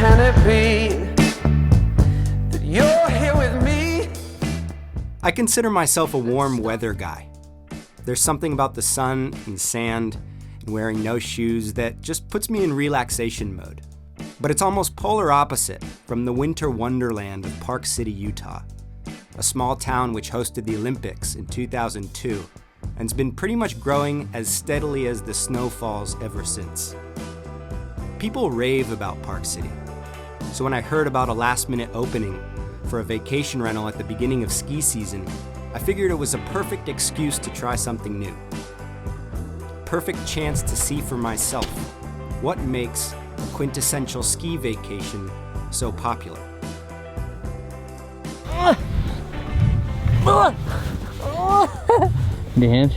can it be that you're here with me? I consider myself a warm weather guy. There's something about the sun and sand and wearing no shoes that just puts me in relaxation mode. But it's almost polar opposite from the winter wonderland of Park City, Utah, a small town which hosted the Olympics in 2002 and's been pretty much growing as steadily as the snow falls ever since. People rave about Park City, so when I heard about a last-minute opening for a vacation rental at the beginning of ski season, I figured it was a perfect excuse to try something new. Perfect chance to see for myself what makes a quintessential ski vacation so popular. Dan?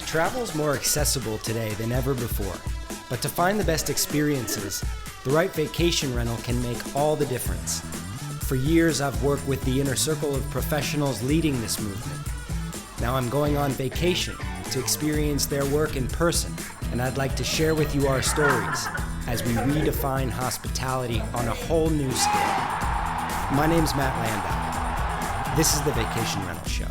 Travel's more accessible today than ever before, but to find the best experiences, the right vacation rental can make all the difference. For years, I've worked with the inner circle of professionals leading this movement. Now I'm going on vacation to experience their work in person, and I'd like to share with you our stories as we redefine hospitality on a whole new scale. My name's Matt Landau. This is the Vacation Rental Show.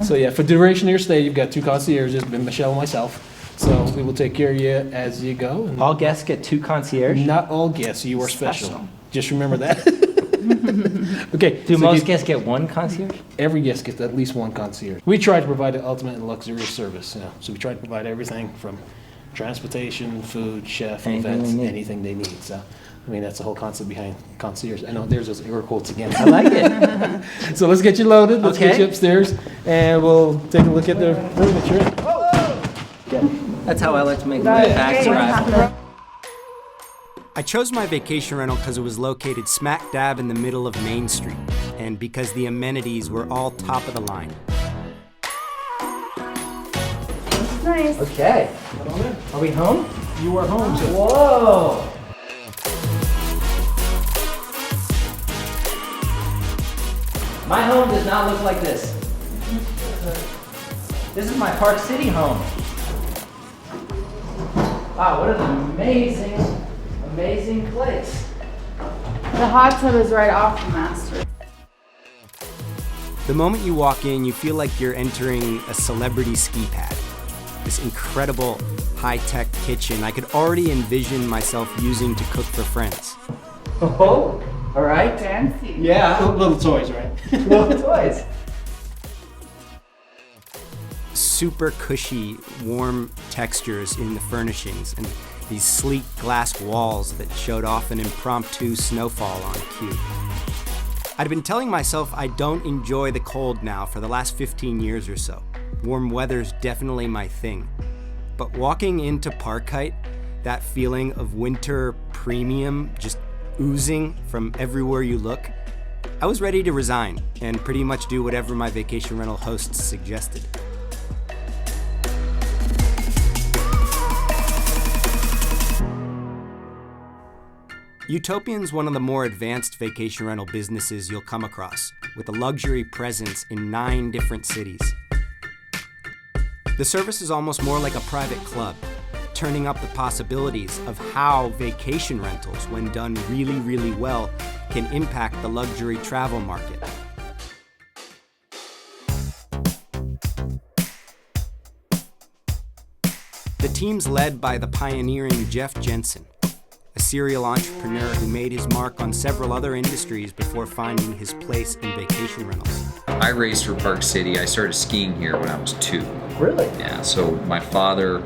So yeah, for the duration of your stay, you've got 2 concierges, Michelle and myself. So we will take care of you as you go. And All guests get 2 concierge? not all guests, you are special. Just remember that. Okay. Do so most guests get 1 concierge? Every guest gets at least 1 concierge. We try to provide the ultimate and luxurious service. So we try to provide everything from transportation, food, chef, Anything events, they need. anything they need. So, I mean, that's the whole concept behind concierge. I know there's those air quotes again. I like it. So let's get you loaded. Let's get Okay. you upstairs, and we'll take a look at the room that you're in. That's how I like to make my bags arrive. I chose my vacation rental because it was located smack dab in the middle of Main Street, and because the amenities were all top of the line. Nice. Okay. Are we home? You are home, so Whoa! My home does not look like this. This is my Park City home. Wow, what an amazing place. The hot tub is right off the master. The moment you walk in, you feel like you're entering a celebrity ski pad. This incredible high-tech kitchen I could already envision myself using to cook for friends. Oh, all right. Fancy. Yeah, little toys, right? little toys. Super cushy, warm textures in the furnishings and these sleek glass walls that showed off an impromptu snowfall on cue. I'd been telling myself I don't enjoy the cold now for the last 15 years or so. Warm weather's definitely my thing. But walking into Parkite, that feeling of winter premium just oozing from everywhere you look, I was ready to resign and pretty much do whatever my vacation rental hosts suggested. Utopian's one of the more advanced vacation rental businesses you'll come across, with a luxury presence in 9 different cities. The service is almost more like a private club, turning up the possibilities of how vacation rentals, when done really, really well, can impact the luxury travel market. The team's led by the pioneering Jensen, a serial entrepreneur who made his mark on several other industries before finding his place in vacation rentals. I raced for Park City. I started skiing here when I was 2. Really? Yeah, so my father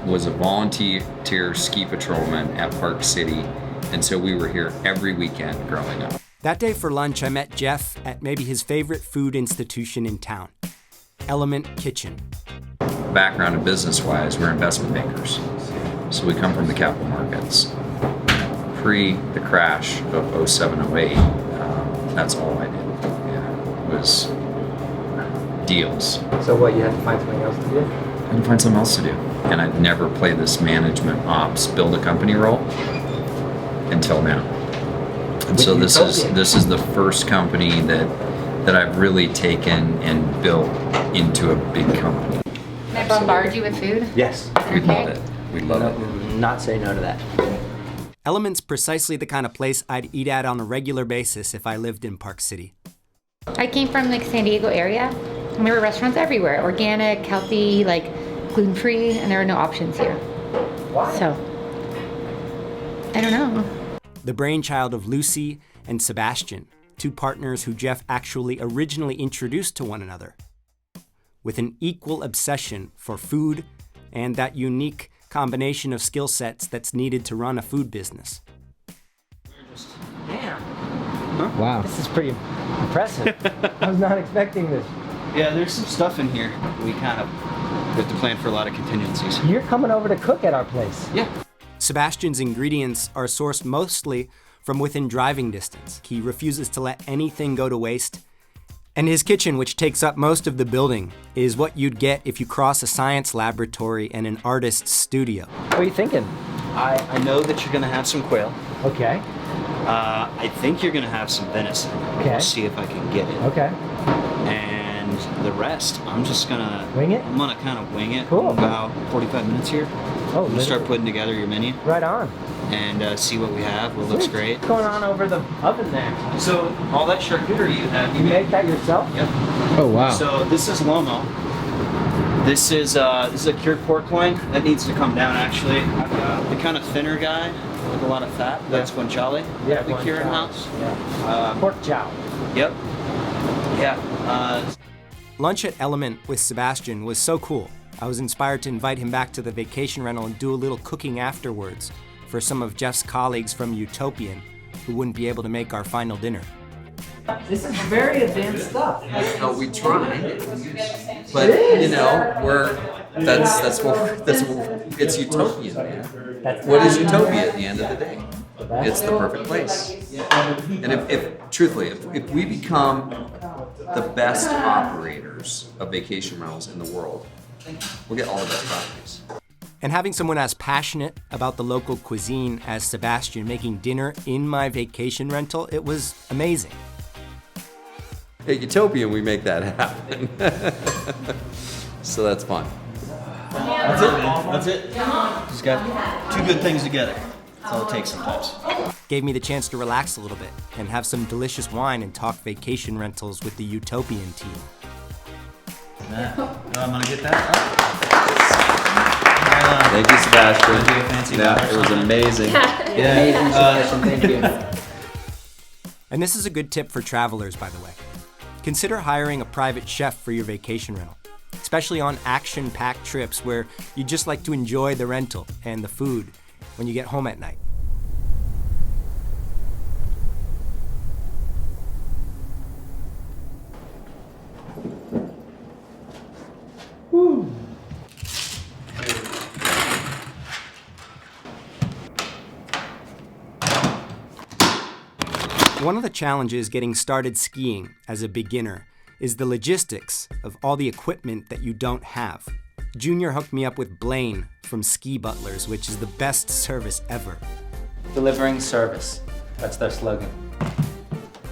was a volunteer ski patrolman at Park City, and so we were here every weekend growing up. That day for lunch, I met Jeff at maybe his favorite food institution in town, Element Kitchen. Background and business-wise, we're investment bankers. So we come from the capital markets. Pre the crash of 07, 08, that's all I did. Yeah, was deals. So what, you had to find something else to do? I had to find something else to do. and I've never played this management ops build a company role until now. And so this is the first company that I've really taken and built into a big company. Can I bombard you with food? Yes. We love it. We love it. Not say no to that. Element's precisely the kind of place I'd eat at on a regular basis if I lived in Park City. I came from like San Diego area, and there were restaurants everywhere, organic, healthy, like gluten-free, and there were no options here. Why? So, I don't know. The brainchild of Lucy and Sebastian, two partners who Jeff actually originally introduced to one another, with an equal obsession for food and that unique combination of skill sets that's needed to run a food business. Damn. Huh? Wow. This is pretty impressive. I was not expecting this. Yeah, there's some stuff in here. We kind of have to plan for a lot of contingencies. You're coming over to cook at our place. Yeah. Sebastian's ingredients are sourced mostly from within driving distance. He refuses to let anything go to waste. And his kitchen, which takes up most of the building, is what you'd get if you cross a science laboratory and an artist's studio. What are you thinking? I know that you're going to have some quail. Okay. I think you're going to have some venison. Okay. We'll see if I can get it. Okay. And the rest, I'm just going to... Wing it? I'm going to kind of wing it. Cool. About 45 minutes here. Oh, We'll start putting together your menu. Right on. And see what we have. What looks great. What's going on over the oven there? So all that charcuterie you have, You make that yourself? Yep. Oh, wow. So this is lomo. This is a cured pork loin that needs to come down. Actually, the kind of thinner guy with a lot of fat. That's guanciale. Yeah, we cure in house. Yeah. Pork chow. Yep. Yeah. Lunch at Element with Sebastian was so cool. I was inspired to invite him back to the vacation rental and do a little cooking afterwards for some of Jeff's colleagues from Utopian who wouldn't be able to make our final dinner. This is very advanced stuff. No, we try, but you know, it's utopian, man. What is utopia at the end of the day? It's the perfect place. And if we become the best operators of vacation rentals in the world, we'll get all the best properties. And having someone as passionate about the local cuisine as Sebastian making dinner in my vacation rental, it was amazing. At Utopian, we make that happen. So that's fun. That's it, man. That's it. Just got two good things together. That's all it takes sometimes. Gave me the chance to relax a little bit and have some delicious wine and talk vacation rentals with the Utopian team. I'm gonna get that. Thank you, Sebastian. Do a fancy Yeah, it was amazing. Amazing suggestion, thank you. And this is a good tip for travelers, by the way. Consider hiring a private chef for your vacation rental, especially on action-packed trips where you just like to enjoy the rental and the food when you get home at night. Woo. One of the challenges getting started skiing as a beginner is the logistics of all the equipment that you don't have. Junior hooked me up with Blaine from Ski Butlers, which is the best service ever. Delivering service. That's their slogan.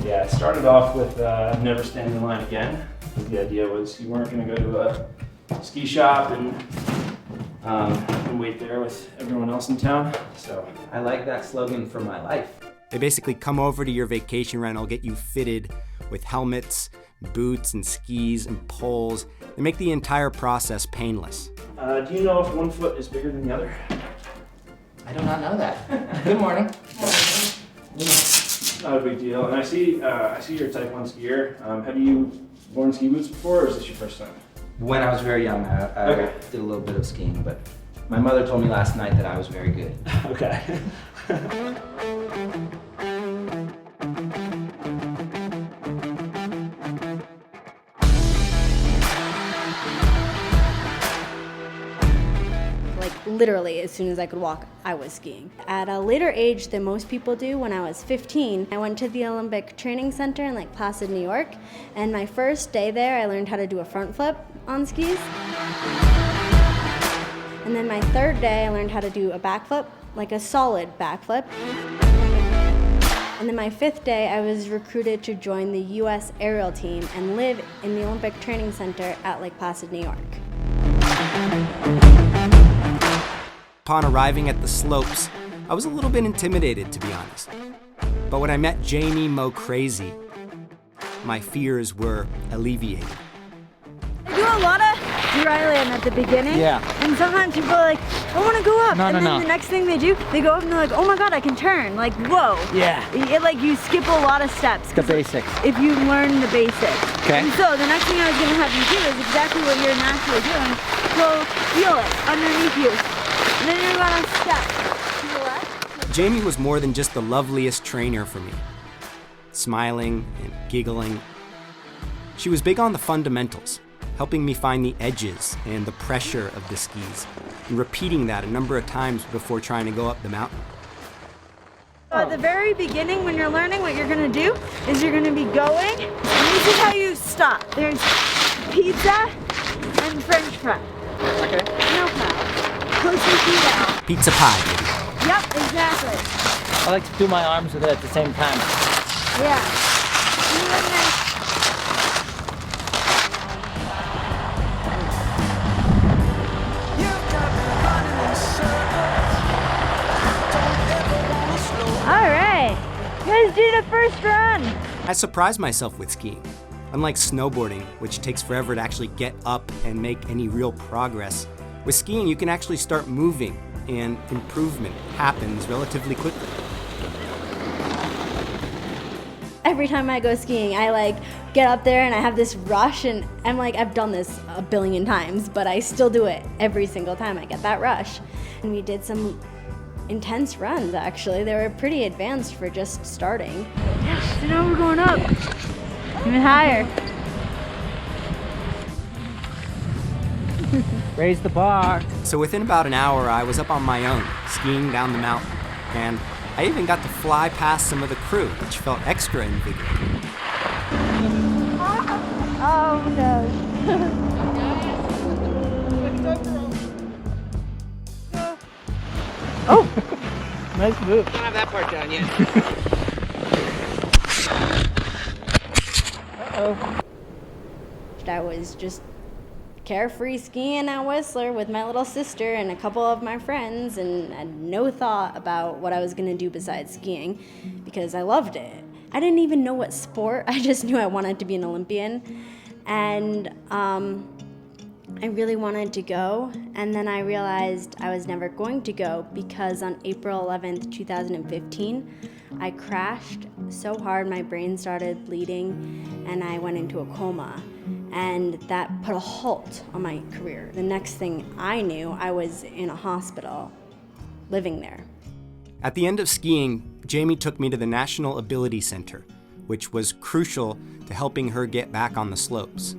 Yeah, it started off with never stand in line again. The idea was you weren't going to go to a ski shop and wait there with everyone else in town. So I like that slogan for my life. They basically come over to your vacation rental, get you fitted with helmets, boots and skis and poles. They make the entire process painless. do you know if one foot is bigger than the other? I do not know that. Good morning. Not a big deal. And I see you're a type 1 skier. Have you worn ski boots before, or is this your first time? When I was very young, I did a little bit of skiing, but my mother told me last night that I was very good. Okay. Literally, as soon as I could walk, I was skiing. At a later age than most people do, when I was 15, I went to the Olympic Training Center in Lake Placid, New York, and my first day there, I learned how to do a front flip on skis. And then my third day, I learned how to do a backflip, like a solid backflip. And then my fifth day, I was recruited to join the U.S. aerial team and live in the Olympic Training Center at Lake Placid, New York. Upon arriving at the slopes, I was a little bit intimidated, to be honest. But when I met Jamie Mocrazy, my fears were alleviated. I do a lot of dry land at the beginning. Yeah. And sometimes people are like, I want to go up. No, and then the next thing they do, they go up and they're like, oh my God, I can turn. Like, whoa. Yeah. Like you skip a lot of steps. The basics. If you learn the basics. Okay. And so the next thing I was going to have you do is exactly what you're naturally doing. Go feel it underneath you. And then you're going to step to the left. Jamie was more than just the loveliest trainer for me. Smiling and giggling. She was big on the fundamentals, helping me find the edges and the pressure of the skis, and repeating that a number of times before trying to go up the mountain. At the very beginning, when you're learning, what you're going to do is you're going to be going, and this is how you stop. There's pizza and French fry. Okay. No problem. Push your feet out. Pizza pie, baby. Yep, exactly. I like to do my arms with it at the same time. Yeah. And then all right, you guys do the first run. I surprised myself with skiing. Unlike snowboarding, which takes forever to actually get up and make any real progress, with skiing you can actually start moving and improvement happens relatively quickly. Every time I go skiing, I get up there and I have this rush, and I'm like, I've done this a billion times, but I still do it every single time I get that rush. And we did some intense runs, actually. They were pretty advanced for just starting. Yes, so now we're going up. Even higher. Raise the bar. So within about an hour, I was up on my own, skiing down the mountain, and I even got to fly past some of the crew, which felt extra invigorating. Oh no. Oh! Nice move. Don't have that part done yet. Uh-oh. I was just carefree skiing at Whistler with my little sister and a couple of my friends, and had no thought about what I was going to do besides skiing because I loved it. I didn't even know what sport. I just knew I wanted to be an Olympian, and I really wanted to go, and then I realized I was never going to go because on April 11th, 2015, I crashed so hard my brain started bleeding and I went into a coma, and that put a halt on my career. The next thing I knew, I was in a hospital, living there. At the end of skiing, Jamie took me to the National Ability Center, which was crucial to helping her get back on the slopes.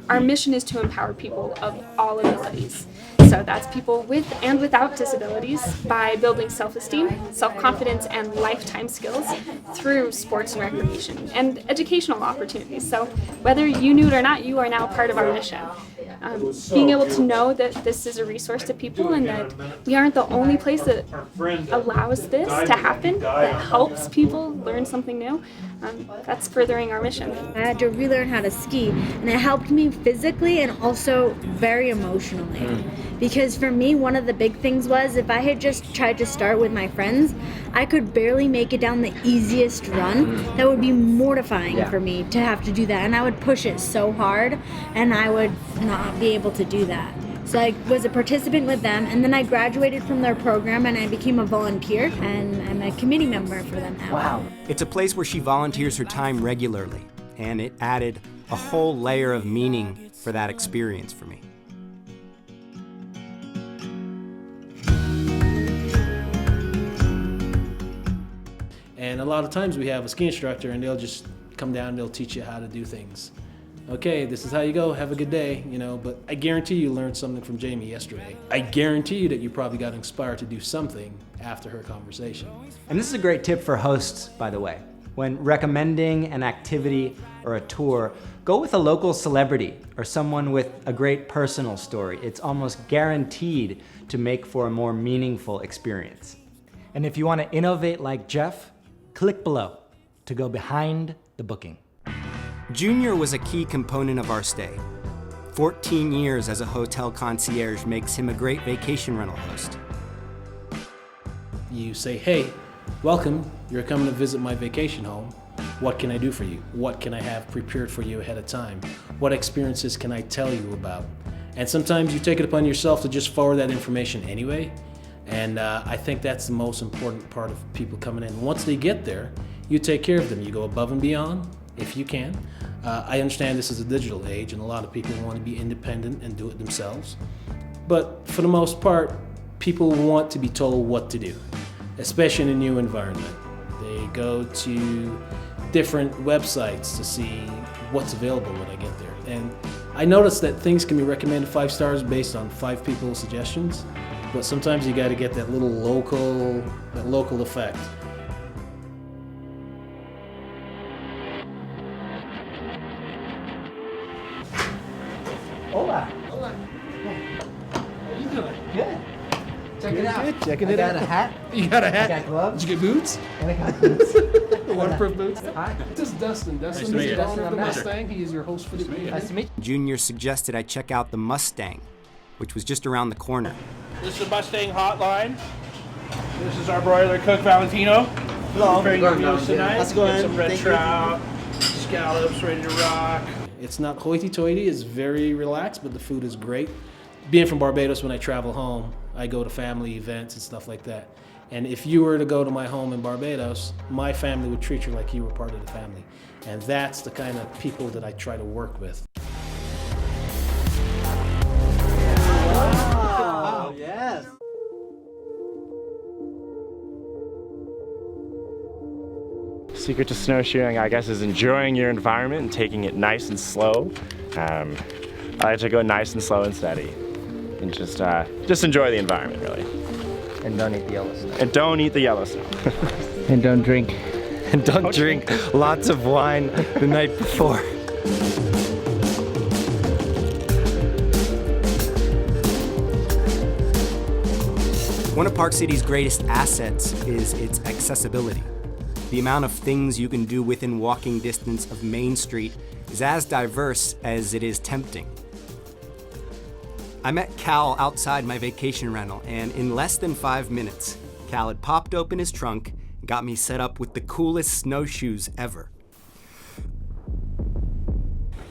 Our mission is to empower people of all abilities. So that's people with and without disabilities by building self-esteem, self-confidence, and lifetime skills through sports and recreation and educational opportunities. So whether you knew it or not, you are now part of our mission. Being able to know that this is a resource to people and that we aren't the only place that allows this to happen, that helps people learn something new, that's furthering our mission. I had to relearn how to ski, and it helped me physically and also very emotionally. Because for me, one of the big things was if I had just tried to start with my friends, I could barely make it down the easiest run. That would be mortifying for me to have to do that, and I would push it so hard, and I would not be able to do that. So I was a participant with them, and then I graduated from their program and I became a volunteer, and I'm a committee member for them now. Wow. It's a place where she volunteers her time regularly, and it added a whole layer of meaning for that experience for me. And a lot of times we have a ski instructor and they'll just come down and they'll teach you how to do things. Okay, this is how you go, have a good day, but I guarantee you learned something from Jamie yesterday. I guarantee you that you probably got inspired to do something after her conversation. And this is a great tip for hosts, by the way. When recommending an activity or a tour, Go with a local celebrity or someone with a great personal story. It's almost guaranteed to make for a more meaningful experience. And if you want to innovate like Jeff, click below to go behind the booking. Junior was a key component of our stay. 14 years as a hotel concierge makes him a great vacation rental host. You say, hey, welcome, you're coming to visit my vacation home. What can I do for you? What can I have prepared for you ahead of time? What experiences can I tell you about? And sometimes you take it upon yourself to just forward that information anyway. And I think that's the most important part of people coming in. Once they get there, you take care of them. You go above and beyond if you can. I understand this is a digital age and a lot of people want to be independent and do it themselves. But for the most part, people want to be told what to do, especially in a new environment. They go to different websites to see what's available when I get there. And I noticed that things can be recommended 5 stars based on 5 people's suggestions, but sometimes you got to get that little local effect. Hola. Hola. How you doing? Good. Check it out. Good. Checking I it got out. a hat. You got a hat? I got gloves. Did you get boots? And I got boots. Waterproof boots? Hi. This is Dustin. Dustin Nice to meet is you. the owner of the Nice to meet you. Mustang. He is your host for the evening. Nice to meet you. Junior suggested I check out the Mustang, which was just around the corner. This is Mustang Hotline. This is our broiler cook, Valentino. Hello. Preparing your meals Valentino. tonight. How's it going? Get some red Thank you. trout, scallops ready to rock. It's not hoity-toity, it's very relaxed, but the food is great. Being from Barbados, when I travel home, I go to family events and stuff like that. And if you were to go to my home in Barbados, my family would treat you like you were part of the family. And that's the kind of people that I try to work with. Wow, yes. Secret to snowshoeing, I guess, is enjoying your environment and taking it nice and slow. I like to go nice and slow and steady, and just enjoy the environment, really. And don't eat the yellow snow. And don't eat the yellow snow. And don't drink. And don't drink lots of wine the night before. One of Park City's greatest assets is its accessibility. The amount of things you can do within walking distance of Main Street is as diverse as it is tempting. I met Cal outside my vacation rental, and in less than 5 minutes, Cal had popped open his trunk and got me set up with the coolest snowshoes ever.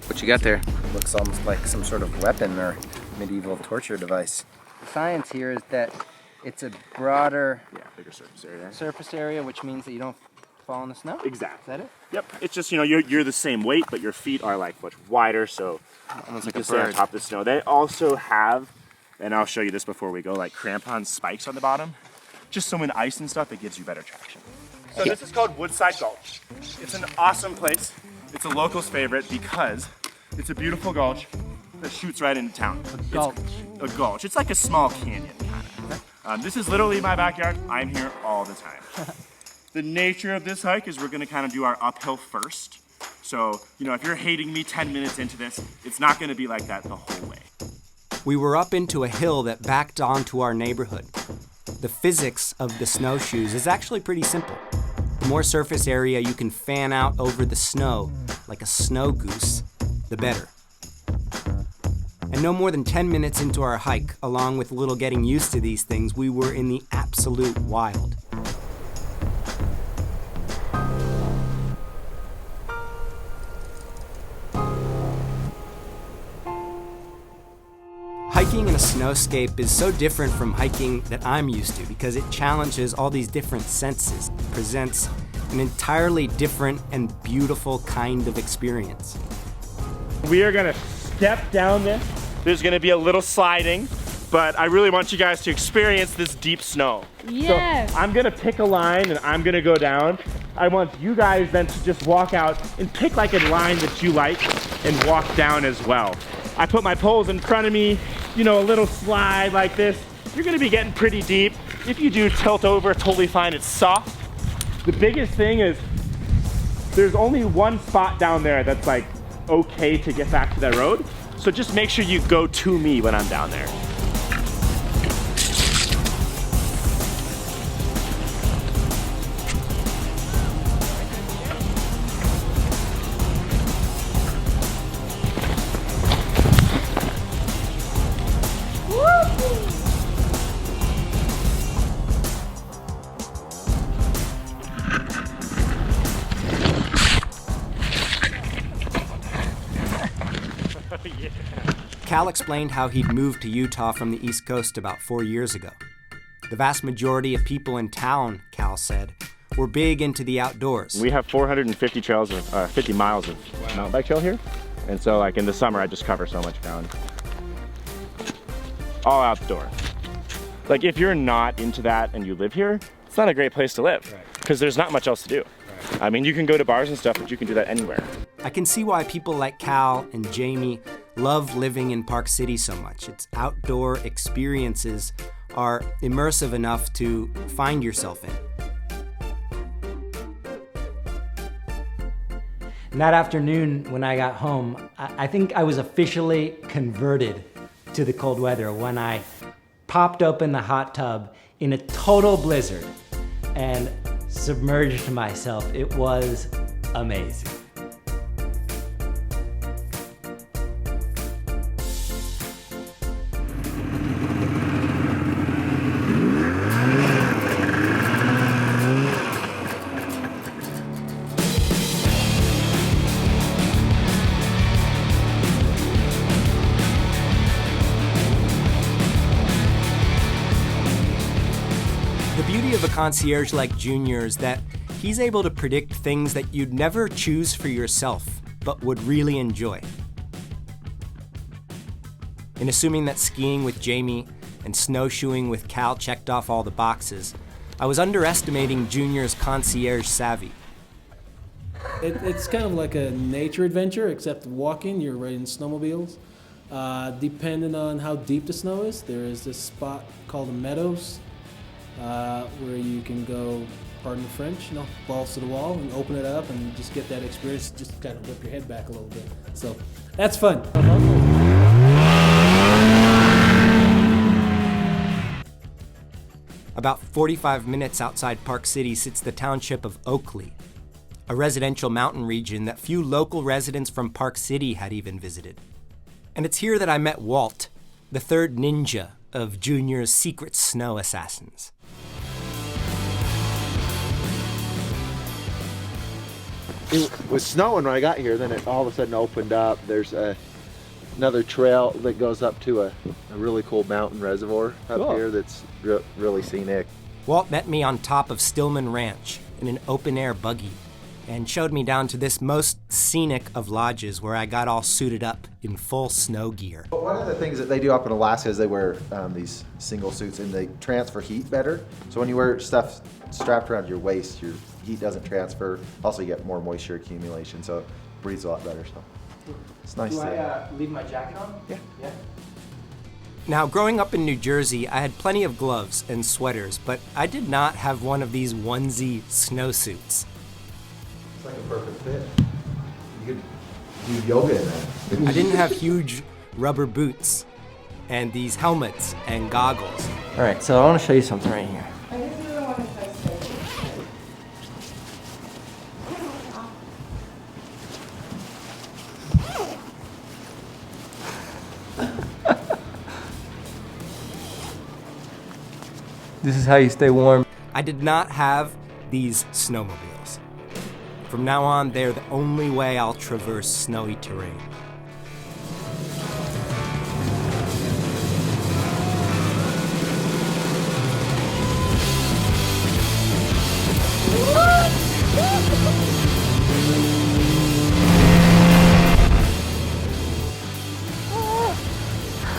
What you got there? Looks almost like some sort of weapon or medieval torture device. The science here is that it's a broader bigger surface area, which means that you don't fall in the snow? Exactly. Is that it? Yep. It's just, you know, you're the same weight, but your feet are like much wider, so almost you like can a stay on bird. top of the snow. They also have, and I'll show you this before we go, like crampon spikes on the bottom, just so when ice and stuff, it gives you better traction. So this is called Woodside Gulch. It's an awesome place. It's a local's favorite because it's a beautiful gulch that shoots right into town. A gulch. It's like a small canyon, kind of. This is literally my backyard. I'm here all the time. The nature of this hike is we're gonna kind of do our uphill first. So, you know, if you're hating me 10 minutes into this, it's not gonna be like that the whole way. We were up into a hill that backed onto our neighborhood. The physics of the snowshoes is actually pretty simple. The more surface area you can fan out over the snow, like a snow goose, the better. And no more than 10 minutes into our hike, along with a little getting used to these things, we were in the absolute wild. Hiking in a snowscape is so different from hiking that I'm used to because it challenges all these different senses, presents an entirely different and beautiful kind of experience. We are gonna step down this. There's gonna be a little sliding, but I really want you guys to experience this deep snow. Yes. So I'm gonna pick a line and I'm gonna go down. I want you guys then to just walk out and pick like a line that you like and walk down as well. I put my poles in front of me, you know, a little slide like this. You're gonna be getting pretty deep. If you do tilt over, totally fine, it's soft. The biggest thing is there's only one spot down there that's like okay to get back to that road. So just make sure you go to me when I'm down there. Cal explained how he'd moved to Utah from the East Coast about 4 years ago. The vast majority of people in town, Cal said, were big into the outdoors. We have 450 trails of 50 miles of mountain bike trail here. And so like in the summer, I just cover so much ground. All outdoor. Like if you're not into that and you live here, it's not a great place to live because there's not much else to do. I mean, you can go to bars and stuff, but you can do that anywhere. I can see why people like Cal and Jamie love living in Park City so much. Its outdoor experiences are immersive enough to find yourself in. And that afternoon when I got home, I think I was officially converted to the cold weather when I popped open the hot tub in a total blizzard and submerged myself. It was amazing. Of a concierge like Junior is that he's able to predict things that you'd never choose for yourself, but would really enjoy. In assuming that skiing with Jamie and snowshoeing with Cal checked off all the boxes, I was underestimating Junior's concierge savvy. It's kind of like a nature adventure, except walking, you're riding snowmobiles. Depending on how deep the snow is, there is this spot called the Meadows, where you can go, pardon the French, balls to the wall and open it up and just get that experience, just kind of whip your head back a little bit. So that's fun. About 45 minutes outside Park City sits the township of Oakley, a residential mountain region that few local residents from Park City had even visited. And it's here that I met Walt, the third ninja of Junior's secret snow assassins. It was snowing when I got here, then it all of a sudden opened up. There's another trail that goes up to a really cool mountain reservoir up here that's really scenic. Walt met me on top of Stillman Ranch in an open-air buggy and showed me down to this most scenic of lodges where I got all suited up in full snow gear. But one of the things that they do up in Alaska is they wear these single suits and they transfer heat better. So when you wear stuff strapped around your waist, your heat doesn't transfer. Also, you get more moisture accumulation, so it breathes a lot better. So it's nice. Do I leave my jacket on? Yeah. Now, growing up in New Jersey, I had plenty of gloves and sweaters, but I did not have one of these onesie snowsuits. It's like a perfect fit. You could do yoga in that. I didn't have huge rubber boots and these helmets and goggles. All right, so I want to show you something right here. This is how you stay warm. I did not have these snowmobiles. From now on, they're the only way I'll traverse snowy terrain.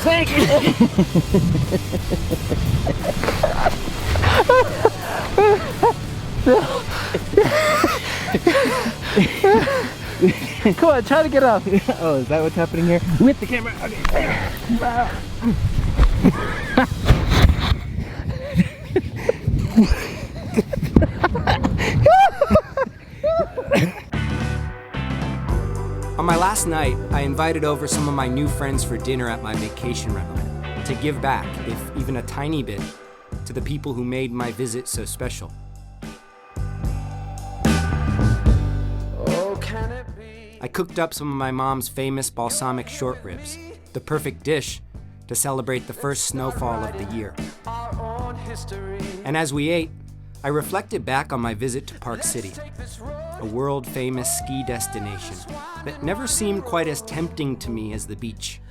Thank you. Come on, try to get up. Oh, is that what's happening here? With the camera. Okay. On my last last night, I invited over some of my new friends for dinner at my vacation rental to give back, if even a tiny bit, to the people who made my visit so special. I cooked up some of my mom's famous balsamic short ribs, the perfect dish to celebrate the first snowfall of the year. And as we ate, I reflected back on my visit to Park City, a world-famous ski destination that never seemed quite as tempting to me as the beach.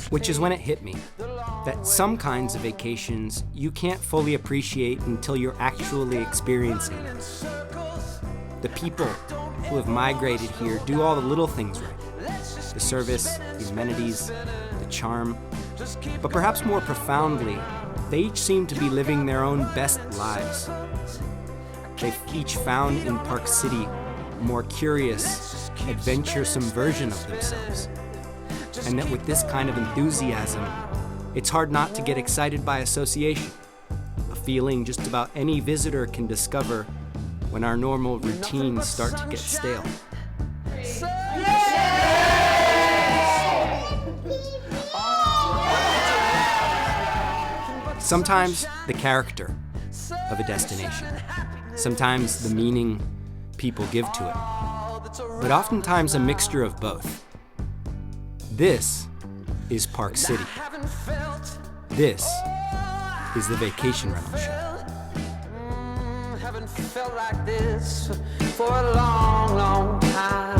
Which is when it hit me that some kinds of vacations you can't fully appreciate until you're actually experiencing them. The people who have migrated here do all the little things right. The service, the amenities, the charm. But perhaps more profoundly, they each seem to be living their own best lives. They've each found in Park City a more curious, adventuresome version of themselves. And that with this kind of enthusiasm, it's hard not to get excited by association, a feeling just about any visitor can discover when our normal routines start to get stale. Sometimes the character of a destination, sometimes the meaning people give to it, but oftentimes a mixture of both. This is Park City. This is the Vacation Rental Show. Haven't felt like this for a long, long time.